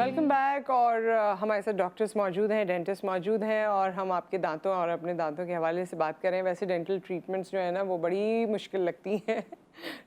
Welcome back. और हमारे साथ डॉक्टर्स मौजूद हैं, डेंटिस्ट मौजूद हैं और हम आपके दांतों और अपने दांतों के हवाले से बात करें। वैसे डेंटल ट्रीटमेंट्स जो है ना वो बड़ी मुश्किल लगती हैं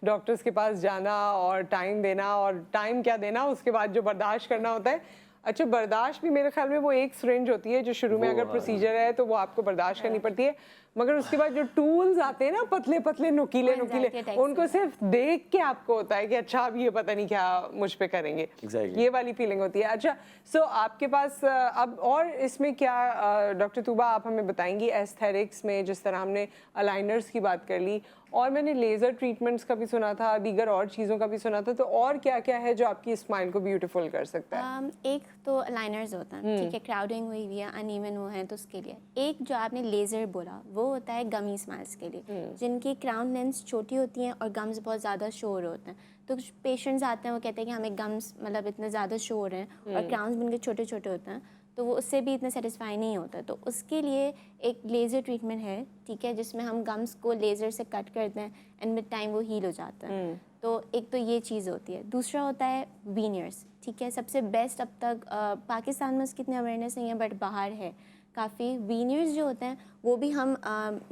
डॉक्टर्स के पास जाना और टाइम देना, और टाइम क्या देना, उसके बाद जो बर्दाश्त करना होता है। अच्छा, बर्दाश्त भी मेरे ख्याल में वो एक सिरिंज होती है जो शुरू में अगर प्रोसीजर है तो वो आपको बर्दाश्त करनी पड़ती है, मगर उसके बाद जो टूल्स आते हैं ना पतले पतले नुकीले नुकीले, उनको सिर्फ देख के आपको होता है कि अच्छा अब ये पता नहीं क्या मुझ पे करेंगे। ये वाली फीलिंग होती है। अच्छा, सो आपके पास अब और इसमें क्या डॉक्टर तूबा आप हमें बताएंगी एस्थेटिक्स में, जिस तरह हमने अलाइनर्स की बात कर ली और मैंने लेज़र ट्रीटमेंट्स का भी सुना था, दीगर और चीज़ों का भी सुना था, तो और क्या क्या है जो आपकी स्माइल को ब्यूटीफुल कर सकता है? एक तो अलाइनर्स होता है, ठीक है, क्राउडिंग हुई हुई है, अनइवन वो है तो उसके लिए। एक जो आपने लेज़र बोला वो होता है गमी स्माइल्स के लिए, जिनकी क्राउन लेंस छोटी होती हैं और गम्स बहुत ज़्यादा शोर होते हैं। तो कुछ पेशेंट्स आते हैं वो कहते हैं कि हमें गम्स मतलब इतने ज़्यादा शोर हैं और क्राउन्स भी उनके छोटे छोटे होते हैं, तो वो उससे भी इतने सेटिस्फाई नहीं होता। तो उसके लिए एक लेज़र ट्रीटमेंट है, ठीक है, जिसमें हम गम्स को लेज़र से कट करते हैं एंड विद टाइम वो हील हो जाता है। तो एक तो ये चीज़ होती है। दूसरा होता है वीनियर्स, ठीक है, सबसे बेस्ट अब तक पाकिस्तान में उसकी इतनी अवेयरनेस नहीं है बट बाहर है काफ़ी। वीनियर्स जो होते हैं वो भी हम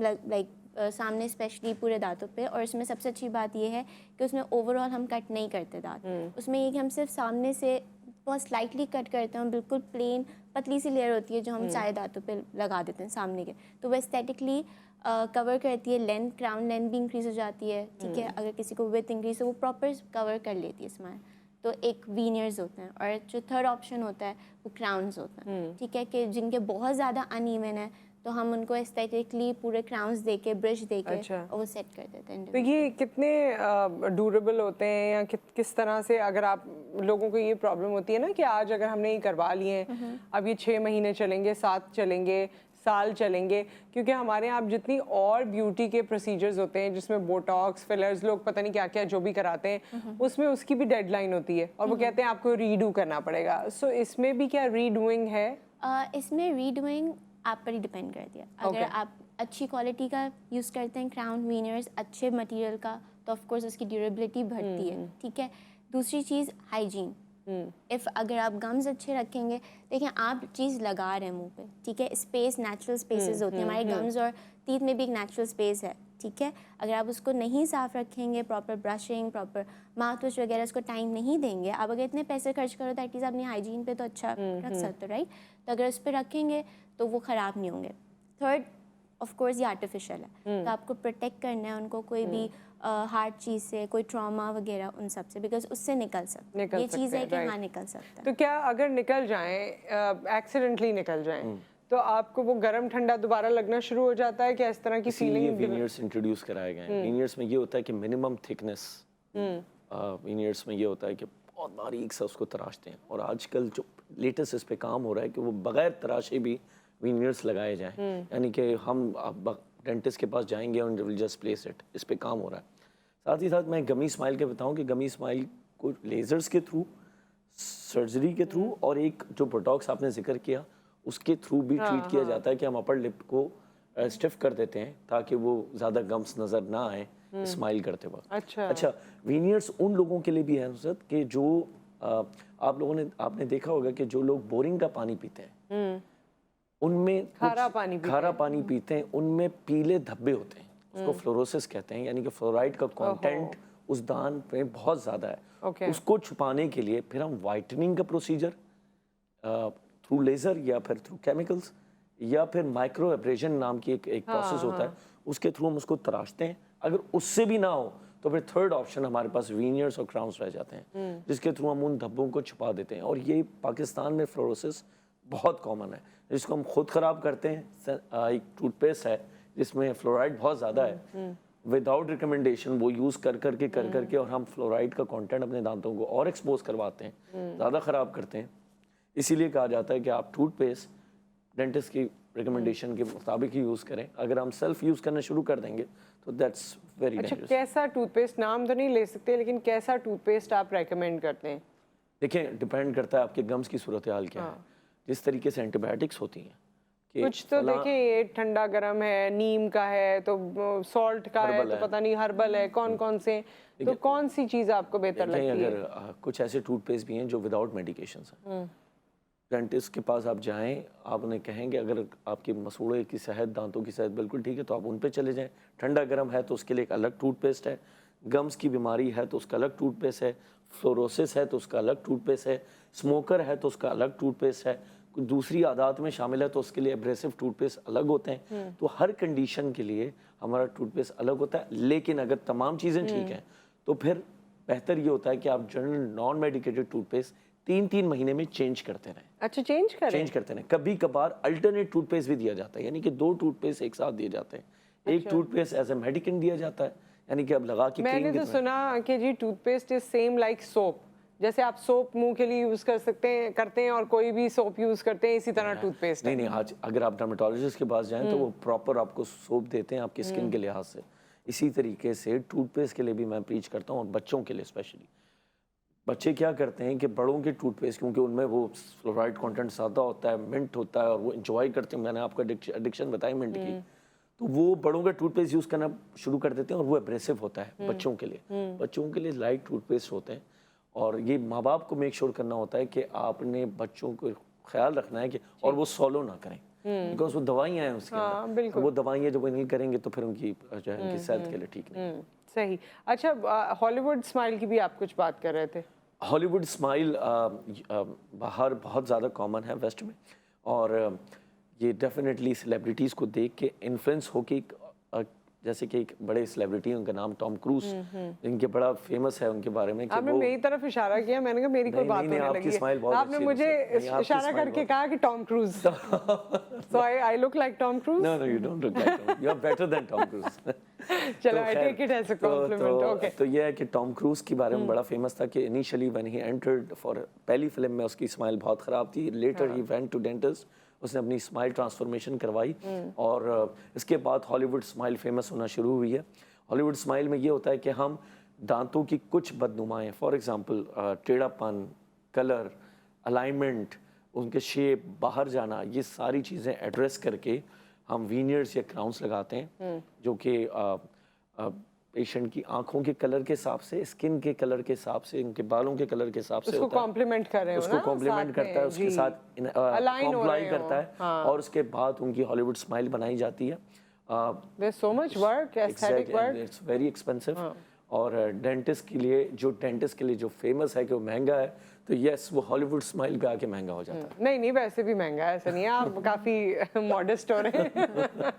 लाइक सामने स्पेशली पूरे दांतों पे, और इसमें सबसे अच्छी बात ये है कि उसमें ओवरऑल हम कट नहीं करते दांत। उसमें ये कि हम सिर्फ सामने से बहुत स्लाइटली कट करते हैं, बिल्कुल प्लेन पतली सी लेयर होती है जो हम सारे दांतों पे लगा देते हैं सामने के, तो वो एस्थेटिकली कवर करती है। लेंथ, क्राउन लेंथ भी इंक्रीज़ हो जाती है, ठीक है। अगर किसी को विथ इंक्रीज तो वो प्रॉपर कवर कर लेती है स्माइल। तो एक वीनियर्स होते हैं, और जो थर्ड ऑप्शन होता है वो क्राउन्स होते हैं, ठीक है, कि जिनके बहुत ज़्यादा अनइवन है तो हम उनको एस्थेटिकली पूरे क्राउन्स देके, ब्रश देके और वो सेट कर देते हैं। तो ये कितने ड्यूरेबल होते हैं या किस तरह से, अगर आप लोगों को ये प्रॉब्लम होती है ना कि आज अगर हमने ये करवा लिए हैं, अब ये 6 महीने चलेंगे, 7 चलेंगे, साल चलेंगे, क्योंकि हमारे यहाँ अब जितनी और ब्यूटी के प्रोसीजर्स होते हैं जिसमें बोटॉक्स, फिलर्स, लोग पता नहीं क्या क्या जो भी कराते हैं, उसमें उसकी भी डेडलाइन होती है और वो कहते हैं आपको रीडू करना पड़ेगा। सो इसमें भी क्या रीडूइंग है? इसमें रीडूइंग आप पर ही डिपेंड करती है। अगर आप अच्छी क्वालिटी का यूज़ करते हैं क्राउन वीनर्स, अच्छे मटेरियल का, तो ऑफ कोर्स उसकी ड्यूरेबिलिटी बढ़ती है, ठीक है। दूसरी चीज़ हाइजीन। अगर आप गम्स अच्छे रखेंगे, देखिए आप चीज़ लगा रहे हैं मुंह पे, ठीक है, स्पेस, नेचुरल स्पेसेस होती हैं हमारे गम्स और टीथ में भी एक नेचुरल स्पेस है, ठीक है। अगर आप उसको नहीं साफ रखेंगे, proper brushing, proper mouth wash वगैरह, उसको टाइम नहीं देंगे, आप अगर इतने पैसे खर्च करो तो एटलीस्ट अपनी हाइजीन पे तो अच्छा रख सकते हो, राइट। तो अगर उस पर रखेंगे तो वो ख़राब नहीं होंगे। थर्ड, ऑफ कोर्स ये आर्टिफिशियल है, तो आपको प्रोटेक्ट करना है उनको कोई भी हार्ड चीज़ से, कोई ट्रॉमा वगैरह उन सब से, बिकॉज उससे निकल सकते हैं। ये चीज़ है कि हाँ निकल सकता है। तो क्या अगर निकल जाएं, एक्सीडेंटली निकल जाएं, तो आपको वो गर्म ठंडा दोबारा लगना शुरू हो जाता है? क्या इस तरह की फीलिंग? वीनियर्स इंट्रोड्यूस कराए गए हैं। वीनियर्स में ये होता है कि मिनिमम थिकनेस, वीनियर्स में ये होता है कि बहुत बारीक सा उसको तराशते हैं, और आजकल जो लेटेस्ट इस पे काम हो रहा है कि वो बगैर तराशे भी वीनियर्स लगाए जाएं, यानी कि हम डेंटिस्ट के पास जाएंगे और विल जस्ट प्लेस इट। इस पे काम हो रहा है। साथ ही साथ मैं गमी स्माइल के बताऊं कि गमी स्माइल को लेज़र्स के थ्रू, सर्जरी के थ्रू, और एक जो बोटॉक्स आपने जिक्र किया उसके थ्रू भी ट्रीट किया जाता है कि हम अपर लिप को स्टिफ कर देते हैं ताकि वो ज़्यादा गम्स नज़र ना आए स्माइल करते वक्त। अच्छा, वीनियर्स उन लोगों के लिए भी है नुसरत कि जो आपने देखा होगा कि जो लोग बोरिंग का पानी पीते हैं, उनमें खारा पानी पीते हैं, उनमें पीले धब्बे होते हैं, उसको फ्लोरोसिस कहते हैं, यानी कि फ्लोराइड का कंटेंट उस दान पे बहुत ज़्यादा है। उसको छुपाने के लिए फिर हम वाइटनिंग का प्रोसीजर थ्रू लेज़र या फिर थ्रू केमिकल्स या फिर माइक्रो एब्रेजन नाम की एक प्रोसेस होता है, उसके थ्रू हम उसको तराशते हैं। अगर उससे भी ना हो तो फिर थर्ड ऑप्शन हमारे पास वीनियर्स और क्राउन्स रह जाते हैं, जिसके थ्रू हम उन धब्बों को छुपा देते हैं। और ये पाकिस्तान में फ्लोरोसिस बहुत कॉमन है, जिसको हम खुद ख़राब करते हैं। एक टूथपेस्ट है जिसमें फ्लोराइड बहुत ज़्यादा है, विदाउट रिकमेंडेशन वो यूज़ कर करके और हम फ्लोराइड का कंटेंट अपने दांतों को और एक्सपोज करवाते हैं, ज़्यादा ख़राब करते हैं। इसीलिए कहा जाता है कि आप टूथपेस्ट डेंटिस्ट की रिकमेंडेशन के मुताबिक ही यूज़ करें। अगर हम सेल्फ यूज़ करना शुरू कर देंगे तो दैट्स वेरी डेंजरस। कैसा टूथपेस्ट, नाम तो नहीं ले सकते, लेकिन कैसा टूथपेस्ट आप रेकमेंड करते हैं? देखिए, डिपेंड करता है आपके गम्स की सूरत हाल क्या है। जिस तरीके से एंटीबायोटिक्स होती हैं कि कुछ तो देखिए ये ठंडा गर्म है, नीम का है, तो सॉल्ट का है, हर्बल तो है। पता नहीं हर्बल है, कौन कौन से, तो कौन सी चीज़ आपको बेहतर देखें, लगती है? अगर कुछ ऐसे टूथपेस्ट भी हैं जो विदाउट मेडिकेशंस हैं। डेंटिस्ट के पास आप जाएं, आप उन्हें कहेंगे अगर आपकी मसूड़े की सेहत, दांतों की सेहत बिल्कुल ठीक है तो आप उन पे चले जाएं। ठंडा गर्म है तो उसके लिए एक अलग टूथपेस्ट है, गम्स की बीमारी है तो उसका अलग टूथपेस्ट है, फ्लोरोसिस है तो उसका अलग टूथपेस्ट है, स्मोकर है तो उसका अलग टूथपेस्ट है, कुछ दूसरी आदत में शामिल है तो उसके लिए एब्रेसिव टूथपेस्ट अलग होते हैं। तो हर कंडीशन के लिए हमारा टूथपेस्ट अलग होता है। लेकिन अगर तमाम चीज़ें ठीक हैं तो फिर बेहतर ये होता है कि आप जनरल नॉन मेडिकेटेड टूथपेस्ट 3-3 महीने में चेंज करते रहें। अच्छा, चेंज करें? कभी कभार अल्टरनेट टूथपेस्ट भी दिया जाता है, यानी कि 2 टूथपेस्ट एक साथ दिए जाते हैं। एक टूथपेस्ट एज ए मेडिकेट दिया जाता है, यानी कि अब लगा के मैंने तो सुना कि जी toothpaste is same like soap, जैसे आप सोप मुंह के लिए यूज कर सकते हैं, करते हैं, और कोई भी सोप यूज करते हैं, इसी तरह टूथपेस्ट है। नहीं, आज अगर आप डर्मेटोलॉजिस्ट के पास जाएं तो वो प्रॉपर आपको सोप देते हैं आपकी स्किन के लिहाज से। इसी तरीके से टूथपेस्ट के लिए भी मैं प्रीच करता हूँ, और बच्चों के लिए स्पेशली। बच्चे क्या करते हैं कि बड़ों के टूथपेस्ट, क्योंकि उनमें वो फ्लोराइड कंटेंट ज़्यादा होता है, मिंट होता है, और वो इंजॉय करते हैं, मैंने आपको एडिक्शन बताई मिंट की, तो वो बड़ों का टूथपेस्ट यूज़ करना शुरू कर देते हैं, और वो एब्रेसिव होता है बच्चों के लिए। बच्चों के लिए लाइट टूथपेस्ट होते हैं, और ये माँ बाप को मेक श्योर करना होता है कि आपने बच्चों को ख्याल रखना है कि, और वो सॉलो ना करें, बिकॉज वो दवाइयाँ हैं उसके अंदर, तो वो दवाइयाँ जब इनहेल करेंगे तो फिर उनकी जो है उनकी सेहत के लिए ठीक नहीं। सही। अच्छा, हॉलीवुड स्माइल की भी आप कुछ बात कर रहे थे। हॉलीवुड स्माइल बाहर बहुत ज़्यादा कॉमन है वेस्ट में, और ये डेफिनेटली सेलिब्रिटीज़ को देख के इन्फ्लुएंस होके जैसे कि एक बड़े सेलिब्रिटी, उनका नाम टॉम क्रूज, इनके बड़ा फेमस है उनके बारे में कि आपने मेरी तरफ इशारा किया, मैंने कहा मेरी कोई बात होने लगी है, आपने मुझे इशारा करके कहा कि Tom Cruise, so I look like Tom Cruise? No, you don't look like Tom, you are better than Tom Cruise. चलो, I take it as a compliment. Okay, तो ये है कि टॉम क्रूज के बारे में बड़ा फेमस था कि initially when he entered for पहली फिल्म में उसकी स्माइल बहुत ख़राब थी, later he went to dentist, उसने अपनी स्माइल ट्रांसफॉर्मेशन करवाई, और इसके बाद हॉलीवुड स्माइल फेमस होना शुरू हुई है। हॉलीवुड स्माइल में ये होता है कि हम दांतों की कुछ बदनुमाएँ, फॉर एग्जांपल टेढ़ापन, कलर, अलाइनमेंट, उनके शेप, बाहर जाना, ये सारी चीज़ें एड्रेस करके हम वीनियर्स या क्राउन्स लगाते हैं, जो कि पेशेंट की आंखों के कलर के हिसाब से, स्किन के कलर के हिसाब से, उनके बालों के कलर के हिसाब से उसको होता है, कॉम्प्लीमेंट कर रहे हो ना, उसको कॉम्प्लीमेंट करता है, उसके साथ कॉम्प्लाई करता है, और उसके बाद उनकी हॉलीवुड स्माइल बनाई जाती है। There's so much work, aesthetic work. It's very expensive, और डेंटिस्ट के लिए जो फेमस है कि वो महंगा है, तो यस, वो हॉलीवुड स्माइल पे आके महंगा हो जाता है। नहीं, वैसे भी महंगा है, ऐसा नहीं है, आप काफ़ी मॉडेस्ट हो रहे हैं।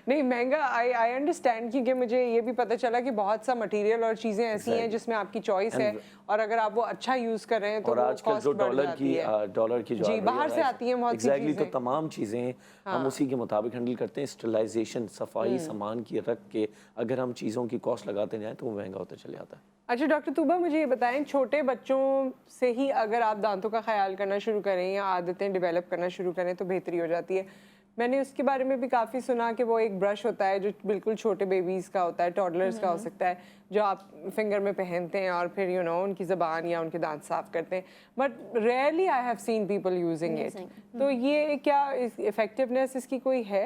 नहीं, महंगा आई अंडरस्टैंड, क्योंकि मुझे ये भी पता चला कि बहुत सा मटेरियल और चीज़ें ऐसी हैं जिसमें आपकी चॉइस है, और अगर आप वो अच्छा यूज़ कर रहे हैं तो और आजकल जो डॉलर की जो जी बाहर से आती हैं बहुत सी चीज़ें, चीज़ें, तो तमाम चीज़ें हम उसी के मुताबिक हैंडल करते हैं। स्टरलाइजेशन, सफाई सामान की रख के अगर हम चीज़ों की कॉस्ट लगाते जाएँ तो वो महंगा होता चले जाता है। अच्छा डॉक्टर तूबा, मुझे ये बताएं, छोटे बच्चों से ही अगर आप दांतों का ख्याल करना शुरू करें या आदतें डेवलप करना शुरू करें तो बेहतरी हो जाती है। मैंने उसके बारे में भी काफ़ी सुना कि वो एक ब्रश होता है जो बिल्कुल छोटे बेबीज़ का होता है, टॉडलर्स का हो सकता है, जो आप फिंगर में पहनते हैं और फिर उनकी ज़बान या उनके दांत साफ़ करते हैं, but rarely I have seen people using it. तो ये क्या इफेक्टिवनेस इसकी कोई है?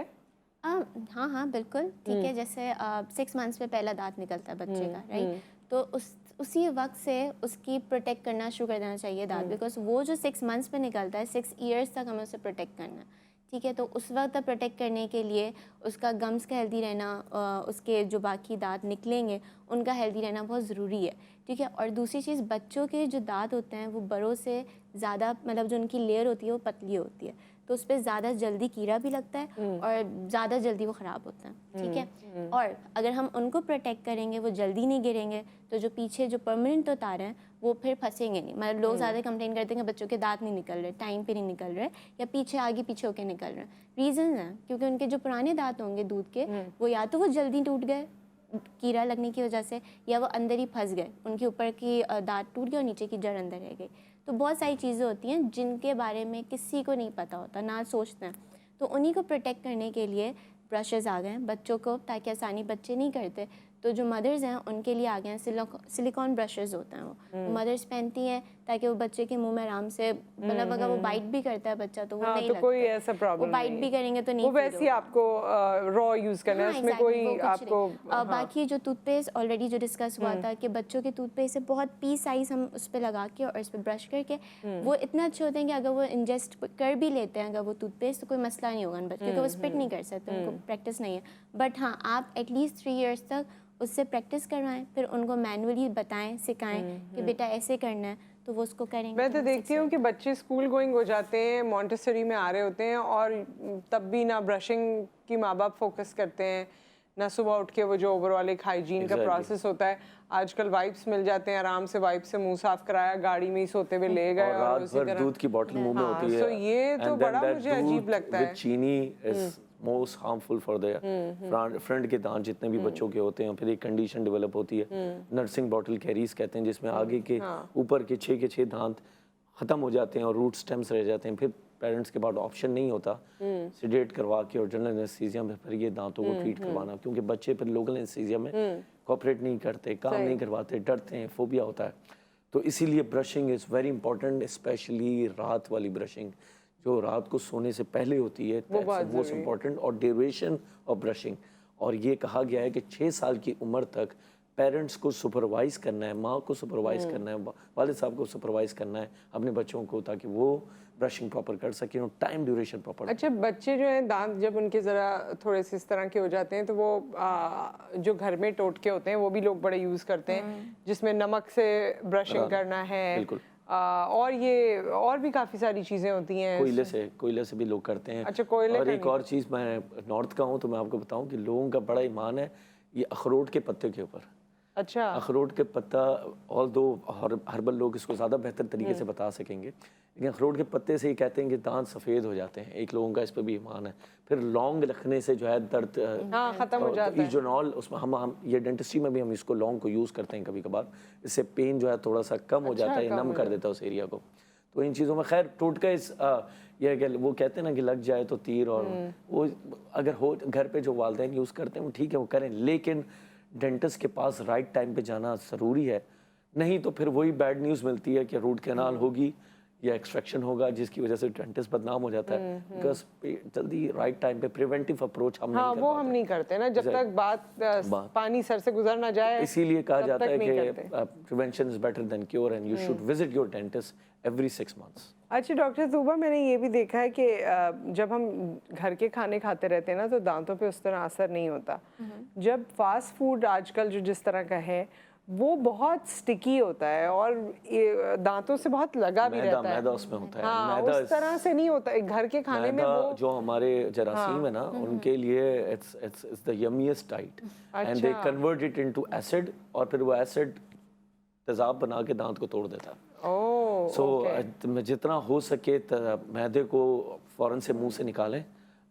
हाँ बिल्कुल ठीक है। जैसे 6 मंथ्स में पहला दांत निकलता है बच्चे का, राइट, तो उसी वक्त से उसकी प्रोटेक्ट करना शुरू कर देना चाहिए दांत, बिकॉज वो जो 6 मंथ्स में निकलता है, 6 ईयर्स तक हमें उसे प्रोटेक्ट करना है, ठीक है। तो उस वक्त तक प्रोटेक्ट करने के लिए उसका गम्स का हेल्दी रहना, उसके जो बाकी दांत निकलेंगे उनका हेल्दी रहना बहुत ज़रूरी है, ठीक है। और दूसरी चीज़, बच्चों के जो दांत होते हैं वो बड़ों से ज़्यादा, मतलब जो उनकी लेयर होती है वो पतली होती है, तो उस पर ज़्यादा जल्दी कीड़ा भी लगता है और ज़्यादा जल्दी वो ख़राब होता है, ठीक है। और अगर हम उनको प्रोटेक्ट करेंगे, वो जल्दी नहीं गिरेंगे, तो जो पीछे जो परमानेंट उतार हैं वो फिर फंसेंगे नहीं। मतलब लोग ज़्यादा कंप्लेन करते हैं कि बच्चों के दांत नहीं निकल रहे, टाइम पे नहीं निकल रहे, या पीछे आगे पीछे होके निकल रहे हैं। रीज़न है क्योंकि उनके जो पुराने दांत होंगे दूध के, वो या तो वो जल्दी टूट गए कीड़ा लगने की वजह से, या वो अंदर ही फंस गए, उनके ऊपर की दांत टूट गए और नीचे की जड़ अंदर रह गई। तो बहुत सारी चीज़ें होती हैं जिनके बारे में किसी को नहीं पता होता, ना सोचते हैं। तो उन्हीं को प्रोटेक्ट करने के लिए ब्रशेज़ आ गए हैं बच्चों को, ताकि आसानी, बच्चे नहीं करते तो जो मदर्स हैं उनके लिए आ गए हैं सिलिकॉन ब्रशेस होते हैं वो मदर्स पहनती हैं ताकि वो बच्चे के मुंह में आराम से, मतलब अगर वो बाइट भी करता है बच्चा तो वो हाँ, नहीं तो लगता कोई ऐसा प्रॉब्लम वो बाइट भी करेंगे तो नहीं वो feel वैसे ही होगा। आपको रॉ यूज करना है, हाँ, इसमें exactly, कोई वो कुछ आपको नहीं। बाकी जो टूथपेस्ट ऑलरेडी जो डिस्कस हुआ था कि बच्चों के टूथपेस्ट से बहुत पीस साइज हम उस पर लगा के और इस पर ब्रश करके वो इतना अच्छे होते हैं कि अगर वो इंजेस्ट कर भी लेते हैं अगर वो टूथपेस्ट तो कोई मसला नहीं होगा उन बच्चों, क्योंकि वो स्पिट नहीं कर सकते, उनको प्रैक्टिस नहीं है। बट हाँ, आप एटलीस्ट 3 इयर्स तक उससे प्रैक्टिस करवाएं, फिर उनको मैनुअली बताएं, सिखाएं कि बेटा ऐसे करना है, तो वो उसको करेंगे। मैं तो देखती हूँ कि बच्चे स्कूल गोइंग हो जाते हैं, मॉन्टेसरी में आ रहे होते हैं और तब भी ना ब्रशिंग की माँ बाप फोकस करते हैं, ना सुबह उठ के वो जो ओवरऑल एक हाइजीन का प्रोसेस होता है। आजकल वाइप्स मिल जाते हैं, आराम से वाइप से मुंह साफ कराया, गाड़ी में ही सोते हुए ले गए और और रात उसी भर तरह दूध की बोतल मुंह में होती है। सो ये तो बड़ा मुझे अजीब लगता है। चीनी is most harmful for the front के दांत जितने भी बच्चों के होते हैं। फिर एक कंडीशन डेवलप होती है नर्सिंग बॉटल कैरीज कहते हैं, जिसमें आगे के ऊपर के 6 के 6 दांत खत्म हो जाते हैं और रूट स्टेम्स रह जाते हैं। फिर पेरेंट्स के पास ऑप्शन नहीं होता सिडेट करवा के और जनरल एनेस्थीसिया में फिर ये दांतों को ट्रीट करवाना, क्योंकि बच्चे फिर लोकल एनेस्थीसिया में कोऑपरेट नहीं करते, काम नहीं करवाते, डरते हैं, फोबिया होता है। तो इसीलिए brushing is very important, specially रात वाली ब्रशिंग जो रात को सोने से पहले होती है, वो इम्पॉर्टेंट। और ड्यूरेशन ऑफ ब्रशिंग, और ये कहा गया है कि 6 साल की उम्र तक पेरेंट्स को सुपरवाइज करना है, माँ को सुपरवाइज करना है, वालिद साहब को सुपरवाइज करना है अपने बच्चों को, ताकि वो ब्रशिंग प्रॉपर कर सकें और टाइम ड्यूरेशन प्रॉपर। अच्छा, बच्चे जो हैं दांत जब उनके ज़रा थोड़े से इस तरह के हो जाते हैं तो वो जो घर में टोटके होते हैं वो भी लोग बड़े यूज़ करते हैं, जिसमें नमक से ब्रशिंग करना है। बिल्कुल। और ये और भी काफ़ी सारी चीज़ें होती हैं। कोयले से भी लोग करते हैं। अच्छा, कोयले और एक और चीज़, मैं नॉर्थ का हूँ तो मैं आपको बताऊँ कि लोगों का बड़ा ईमान है ये अखरोट के पत्ते के ऊपर। अच्छा, अखरोट के पत्ता, ऑल दो हर्बल लोग इसको ज़्यादा बेहतर तरीके से बता सकेंगे, लेकिन अखरोट के पत्ते से ही कहते हैं कि दांत सफ़ेद हो जाते हैं। एक लोगों का इस पर भी ईमान है। फिर लौंग रखने से जो है दर्द ख़त्म हो जाता है। इजोनॉल, उसमें हम ये डेंटिस्ट्री में भी हम इसको लौंग को यूज़ करते हैं कभी कभार, इससे पेन जो है थोड़ा सा कम हो जाता है, नम कर देता है उस एरिया को। तो इन चीज़ों में खैर टोटका ये कि वो कहते हैं ना कि लग जाए तो तीर, और वो अगर हो घर पे जो वालिदैन यूज़ करते हैं वो ठीक है, वो करें, लेकिन डेंटिस्ट के पास राइट टाइम पे जाना ज़रूरी है। नहीं तो फिर वही बैड न्यूज़ मिलती है कि रूट कैनाल होगी या एक्सट्रैक्शन होगा, जिसकी वजह से डेंटिस्ट बदनाम हो जाता है। बिकॉज जल्दी राइट टाइम पे प्रिवेंटिव अप्रोच हम नहीं कर वो हम नहीं करते ना, जब तक बात पानी सर से गुजर ना जाए। इसीलिए कहा जाता है कि prevention is better than cure and you should visit your dentist every 6 months। अच्छा डॉक्टर तूबा, मैंने ये भी देखा है कि जब हम घर के खाने खाते रहते हैं ना तो दांतों पे उस तरह असर नहीं होता। जब फास्ट फूड आजकल जो जिस तरह का है वो बहुत स्टिकी होता है और दांतों से बहुत लगा भी रहता है। मैदा उसमें होता है। हाँ, मैदा उस तरह से नहीं होता है घर के खाने में। वो जो हमारे जरासीम है ना, उनके लिए it's the yummiest diet, and they convert it into acid, और फिर वो एसिड तेजाब बना के दांत को तोड़ देता है। जितना हो सके मैदे को फ़ौरन से मुंह से निकालें,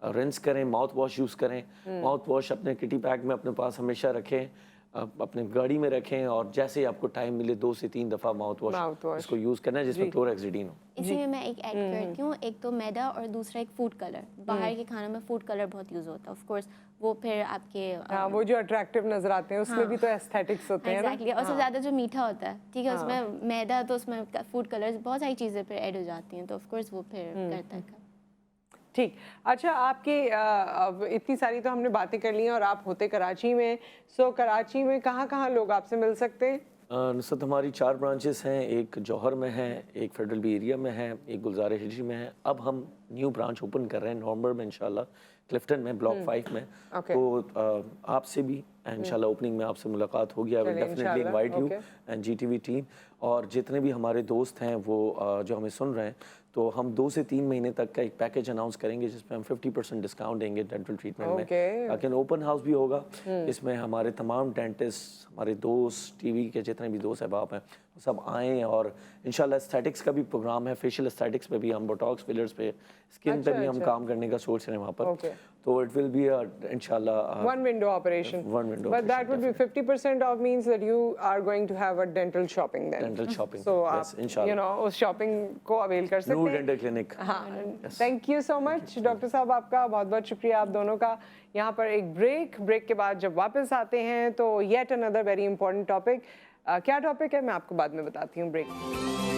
रिंस करें, माउथ वॉश यूज़ करें। माउथ वॉश अपने किटी पैक में अपने पास हमेशा रखें, अपने गाड़ी में रखें, और जैसे ही आपको टाइम मिले 2 से 3 दफ़ा माउथ वॉश इसको यूज़ करना है जिसमें क्लोरहेक्सिडिन हो। इसी में मैं एक ऐड करती हूँ, एक तो मैदा और दूसरा एक फूड कलर। बाहर के खानों में फूड कलर बहुत यूज़ होता है, ऑफ कोर्स वो फिर आपके वो जो अट्रैक्टिव नजर आते हैं उसमें भी तो एस्थेटिक्स होते हैं ना। एग्जैक्टली, और सबसे ज़्यादा जो मीठा होता है, ठीक है, उसमें मैदा, तो उसमें फूड कलर्स बहुत सारी चीज़ें फिर ऐड हो जाती हैं, तो ऑफ कोर्स वो फिर करता है। ठीक। अच्छा, आपके अब इतनी सारी तो हमने बातें कर ली हैं और आप होते कराची में, सो कराची में कहाँ लोग आपसे मिल सकते हैं? नुसरत, हमारी 4 ब्रांचेस हैं, एक जौहर में है, एक फेडरल बी एरिया में है, एक गुलजार हिजरी में है। अब हम न्यू ब्रांच ओपन कर रहे हैं नवंबर में इंशाल्लाह, क्लिफ्टन में, ब्लॉक 5 में। तो आपसे भी इंशाल्लाह ओपनिंग में आपसे मुलाकात होगी। I will definitely invite you and Zee TV team, और जितने भी हमारे दोस्त हैं वो जो हमें सुन रहे हैं, तो हम 2 से 3 महीने तक का एक पैकेज अनाउंस करेंगे जिसमें हम 50% डिस्काउंट देंगे डेंटल ट्रीटमेंट में। लेकिन ओपन हाउस भी होगा, इसमें हमारे तमाम डेंटिस्ट, हमारे दोस्त, टीवी के जितने भी दोस्त अहबाब हैं, सब आएँ, और इंशाल्लाह एस्थेटिक्स का भी प्रोग्राम है, फेशियल एस्थेटिक्स पे भी हम, बोटॉक्स फिलर्स पे, स्किन पे भी हम काम करने का सोच रहे हैं वहाँ पर। Okay. तो इट विल बी इंशाल्लाह one window operation. one window But that would be 50% off, means that you are going to have a dental shopping then. Dental shopping. So Yes, आप inshallah. you know उस shopping को avail कर सकते Blue हैं। Dental Clinic. हाँ, thank you so much doctor साहब, आपका बहुत बहुत शुक्रिया आप दोनों का। यहाँ पर एक ब्रेक के बाद जब वापस आते हैं तो yet another very important topic. क्या टॉपिक है मैं आपको बाद में बताती हूँ, ब्रेक।